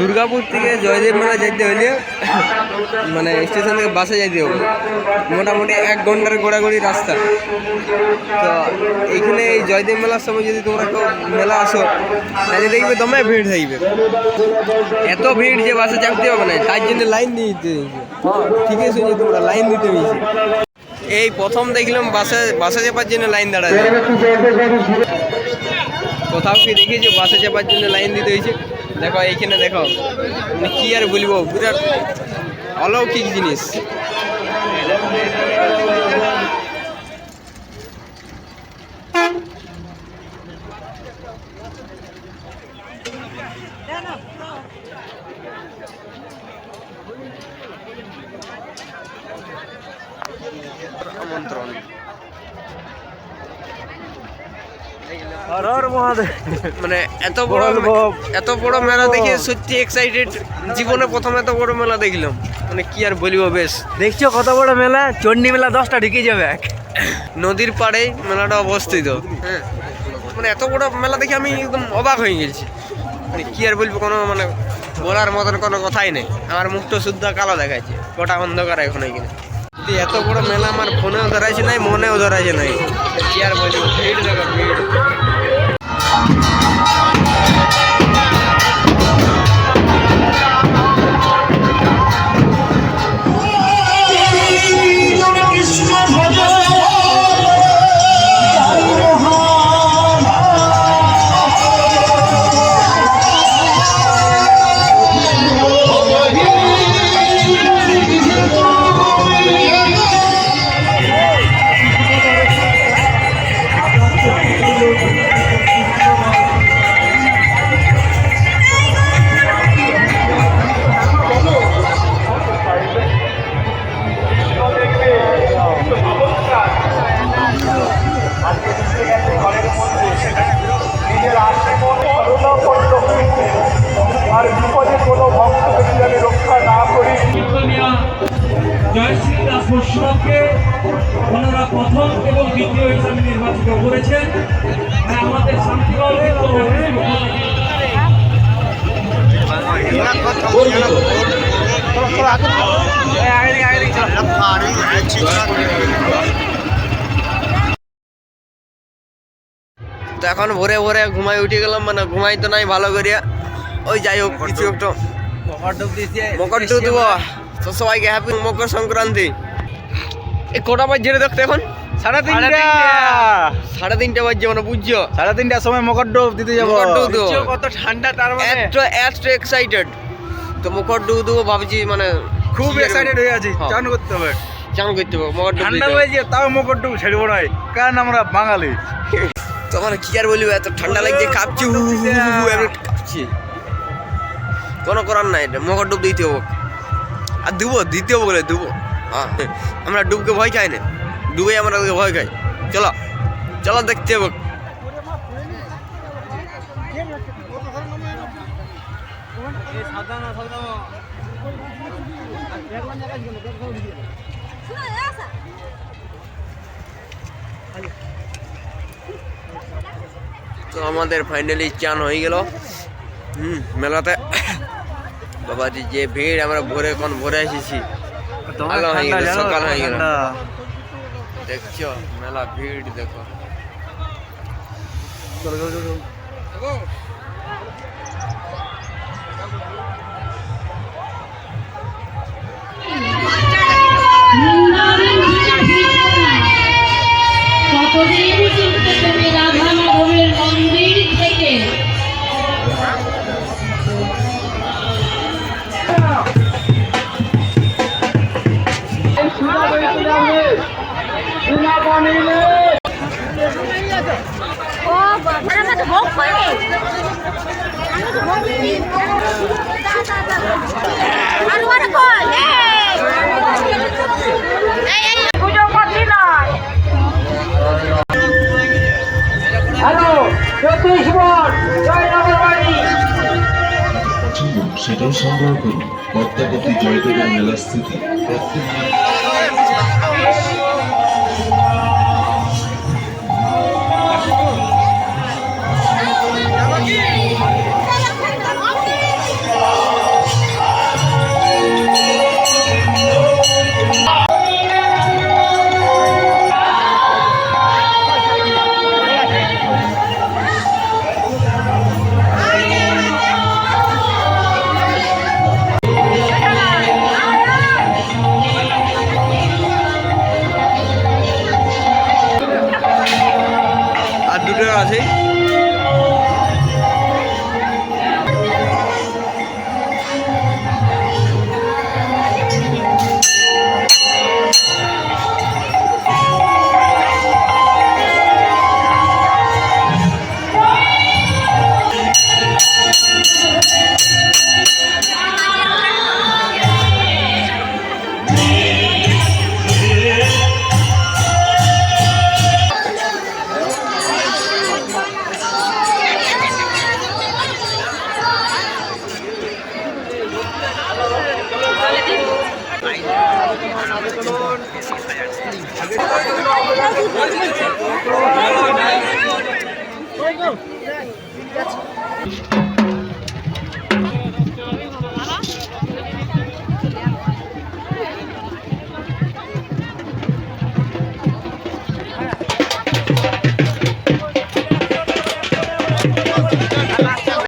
দুর্গাপুর থেকে জয়দেব মেলা যেতে হলে মানে স্টেশন থেকে বাসে যেতে হবে, মোটামুটি 1 ঘন্টার ঘোরাঘুরি রাস্তা। তো এইখানে এই জয়দেব মেলার সময় যদি তোমরা কেউ মেলা আসো তাহলে দেখবে দমে ভিড় থাকবে, এত ভিড় যে বাসে চাপতে হবে না, তার জন্য লাইন দিয়ে দিতে হয়েছে। ঠিক আছে, তোমরা লাইন দিতে হয়েছে। এই প্রথম দেখলাম বাসে চাপার জন্য লাইন দাঁড়ায়, কোথাও কি দেখেছি বাসে চাপার জন্য লাইন দিতে হয়েছে? দেখো এইখানে দেখো, মানে কি আর বলবো, বিরাট অলৌকিক জিনিস। আমন্ত্রণ মানে এত বড় মেলা দেখে সত্যি এক্সাইটেড, জীবনে প্রথম এত বড় মেলা দেখলাম, মানে কি আর বলবো। বেশ দেখছো কত বড় মেলা, চণ্ডী মেলা 10টা ঢুকে যাবে। নদীর পাড়ে মেলাটা অবস্থিত, হ্যাঁ, মানে এত বড় মেলা দেখে আমি একদম অবাক হয়ে গেছি। মানে কি আর বলবো, কোনো মানে বলার মতন কোনো কথাই নেই। আমার মুখটা শুদ্ধ কালো দেখাচ্ছে, গোটা অন্ধকার এখন এখানে। এত বড় মেলা আমার ফোনেও ধরাইছে নাই, মনেও ধরাইছে নাই। কি আর বলবো, ভিড় দেখো ভিড়। জয়শ্রী দাস বৈষ্ণবকে ওনারা প্রথম এবং দ্বিতীয় হিসাবে নির্বাচিত করেছেন। আমাদের শান্তিগড়ে তো এখন ভোরে ভোরে ঘুমাই উঠে গেলাম, মানে ঘুমাই তো নাই ভালো করিয়া। ওই যাই হোক, কিছু একটু মকর ডুব দেবো। তো সবাইকে হ্যাপি মকর সংক্রান্তি। এই কটা বাজছে দেখতে এখন? 3:30 বাজছে, মানে বুঝছো 3:30টার সময় মকর ডুব দিতে যাবো। কত ঠান্ডা, তার মানে এত এক্সাইটেড। তো মকর ডুব দেবো ভাবছি, মানে খুব এক্সাইটেড হয়ে আছি। চান করতে হবে মকর ডুব। ঠান্ডা হয়েছে তাও মকর ডুব ছেড়বো না, কারণ আমরা বাঙালি। তো মানে কি আর বলবো, এত ঠান্ডা লাগছে, কাঁপছি, কাঁপছি। কোনো করার নাই, মকর ডুব দিতে হবে। আর দিতে হবে বলে দেবো। হ্যাঁ, আমরা ডুবকে ভয় খাই না, ডুবে আমরা ভয় খাই। চলো চলো দেখতে হবে। তো আমাদের ফাইনালি চান হয়ে গেল মেলাতে। বাবাজি যে ভিড়, আমরা ভোরে এসেছি, ভালো হয়ে গেল, সকাল হয়ে গেল। দেখছো মেলা ভিড় দেখো। সেটাও সংগ্রহ করুন। পদ্মাবতী জয়দেবের মেলা স্থিতি প্রত্যেক আছেই। Go.